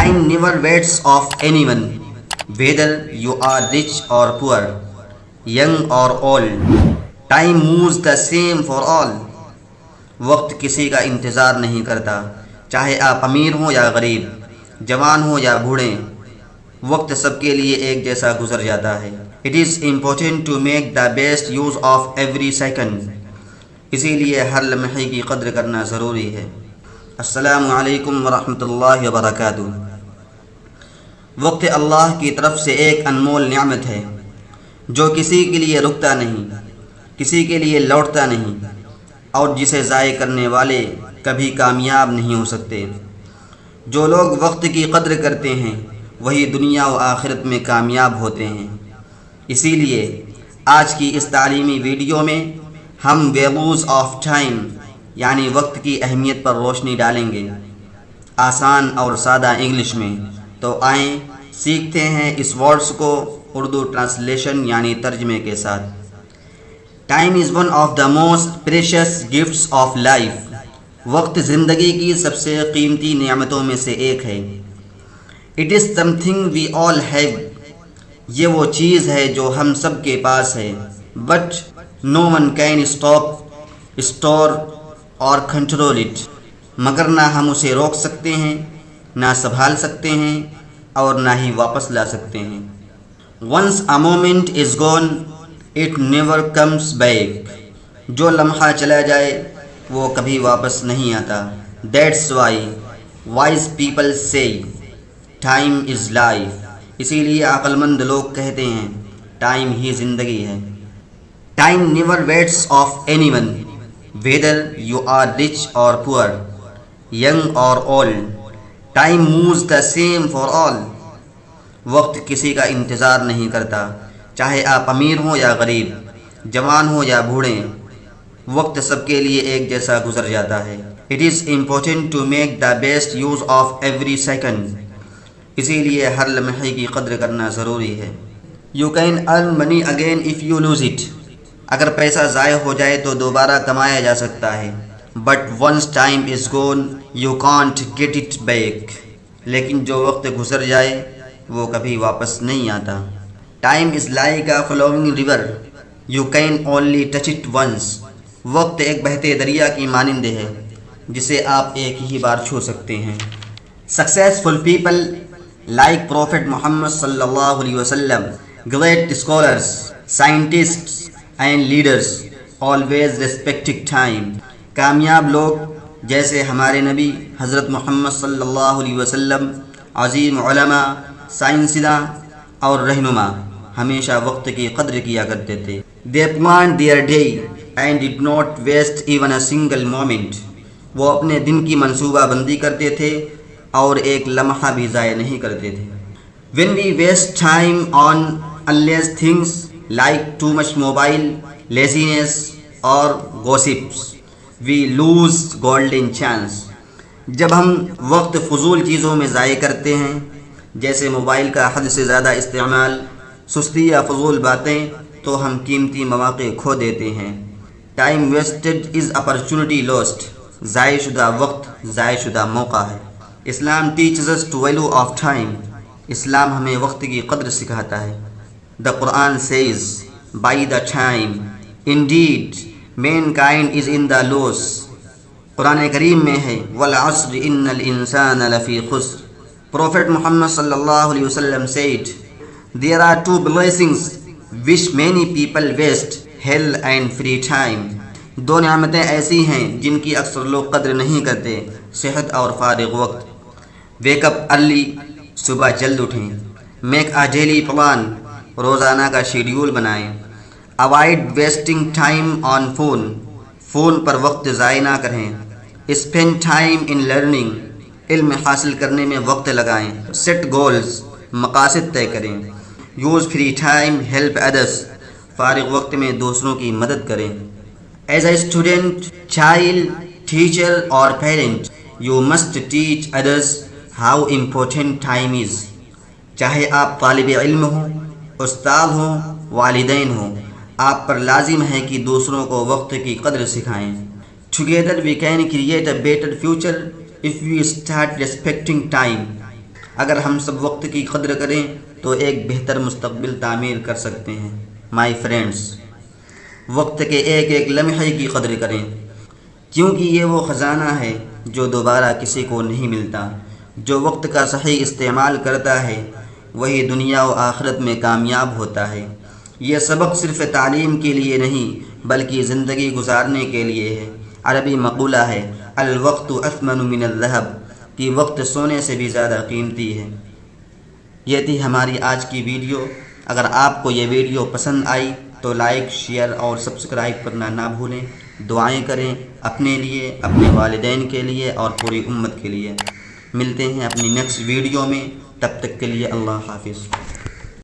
Time never waits of anyone, whether you are rich or poor, young or old. Time moves the same for all. وقت کسی کا انتظار نہیں کرتا، چاہے آپ امیر ہوں یا غریب، جوان ہوں یا بوڑھے، وقت سب کے لیے ایک جیسا گزر جاتا ہے۔ It is important to make the best use of every second. اسی لیے ہر لمحے کی قدر کرنا ضروری ہے۔ السلام علیکم ورحمۃ اللہ وبرکاتہ۔ وقت اللہ کی طرف سے ایک انمول نعمت ہے جو کسی کے لیے رکتا نہیں، کسی کے لیے لوٹتا نہیں، اور جسے ضائع کرنے والے کبھی کامیاب نہیں ہو سکتے۔ جو لوگ وقت کی قدر کرتے ہیں وہی دنیا و آخرت میں کامیاب ہوتے ہیں۔ اسی لیے آج کی اس تعلیمی ویڈیو میں ہم ویلیوز آف ٹائم یعنی وقت کی اہمیت پر روشنی ڈالیں گے، آسان اور سادہ انگلش میں۔ تو آئیں سیکھتے ہیں اس ورڈز کو اردو ٹرانسلیشن یعنی ترجمے کے ساتھ۔ Time is one of the most precious gifts of life. وقت زندگی کی سب سے قیمتی نعمتوں میں سے ایک ہے۔ It is something we all have. یہ وہ چیز ہے جو ہم سب کے پاس ہے، but no one can stop, store اور کنٹرول اٹ۔ مگر نہ ہم اسے روک سکتے ہیں، نہ سنبھال سکتے ہیں، اور نہ ہی واپس لا سکتے ہیں۔ Once a moment is gone it never comes back. جو لمحہ چلا جائے وہ کبھی واپس نہیں آتا۔ That's why wise people say time is life. اسی لیے عقل مند لوگ کہتے ہیں ٹائم ہی زندگی ہے۔ Time never waits of anyone, whether you are rich or poor, young or old. Time moves the same for all. وقت کسی کا انتظار نہیں کرتا، چاہے آپ امیر ہوں یا غریب، جوان ہوں یا بوڑھے، وقت سب کے لیے ایک جیسا گزر جاتا ہے۔ It is important to make the best use of every second. اسی لیے ہر لمحے کی قدر کرنا ضروری ہے۔ You can earn money again if you lose it. اگر پیسہ ضائع ہو جائے تو دوبارہ کمایا جا سکتا ہے۔ But once time is gone, you can't get it back. لیکن جو وقت گزر جائے وہ کبھی واپس نہیں آتا۔ Time is like a flowing river. You can only touch it once. وقت ایک بہتے دریا کی مانند ہے جسے آپ ایک ہی بار چھو سکتے ہیں۔ Successful people like Prophet Muhammad صلی اللہ علیہ وسلم, great scholars, scientists and leaders always respected time. کامیاب لوگ جیسے ہمارے نبی حضرت محمد صلی اللہ علیہ وسلم، عظیم علماء، سائنسداں اور رہنما ہمیشہ وقت کی قدر کیا کرتے تھے۔ They planned their day and did not waste even a single moment. وہ اپنے دن کی منصوبہ بندی کرتے تھے اور ایک لمحہ بھی ضائع نہیں کرتے تھے۔ When we waste time on endless things like too much mobile, laziness or gossips, we lose golden chance. جب ہم وقت فضول چیزوں میں ضائع کرتے ہیں جیسے موبائل کا حد سے زیادہ استعمال، سستی یا فضول باتیں، تو ہم قیمتی مواقع کھو دیتے ہیں۔ Time wasted is opportunity lost. ضائع شدہ وقت ضائع شدہ موقع ہے۔ Islam teaches us to value of time. Islam ہمیں وقت کی قدر سکھاتا ہے۔ The Quran says by the time indeed mankind is in the loss. Quran کریم میں ہے والعصر ان الانسان لفی خسر۔ پروفیٹ محمد صلی اللہ علیہ وسلم said there are two blessings which many people waste, health and free time. دو نعمتیں ایسی ہیں جن کی اکثر لوگ قدر نہیں کرتے، صحت اور فارغ وقت۔ ویک اپ ارلی، صبح جلد اٹھیں۔ میک اے ڈیلی پلان، روزانہ کا شیڈیول بنائیں۔ Avoid wasting time on phone, phone پر وقت ضائع نہ کریں۔ اسپینڈ ٹائم ان لرننگ، علم حاصل کرنے میں وقت لگائیں۔ سیٹ گولز، مقاصد طے کریں۔ Use free time help others, فارغ وقت میں دوسروں کی مدد کریں۔ As a student, child, teacher اور parent you must teach others how important time is. چاہے آپ طالب علم ہوں، استاد ہوں، والدین ہوں، آپ پر لازم ہے کہ دوسروں کو وقت کی قدر سکھائیں۔ Together we can create a better future if we start respecting time. اگر ہم سب وقت کی قدر کریں تو ایک بہتر مستقبل تعمیر کر سکتے ہیں۔ مائی فرینڈس، وقت کے ایک ایک لمحے کی قدر کریں، کیونکہ یہ وہ خزانہ ہے جو دوبارہ کسی کو نہیں ملتا۔ جو وقت کا صحیح استعمال کرتا ہے وہی دنیا و آخرت میں کامیاب ہوتا ہے۔ یہ سبق صرف تعلیم کے لیے نہیں بلکہ زندگی گزارنے کے لیے ہے۔ عربی مقولہ ہے الوقت اثمن من الذهب، کہ وقت سونے سے بھی زیادہ قیمتی ہے۔ یہ تھی ہماری آج کی ویڈیو۔ اگر آپ کو یہ ویڈیو پسند آئی تو لائک، شیئر اور سبسکرائب کرنا نہ بھولیں۔ دعائیں کریں اپنے لیے، اپنے والدین کے لیے اور پوری امت کے لیے۔ ملتے ہیں اپنی نیکسٹ ویڈیو میں، تب تک کے لیے اللہ حافظ۔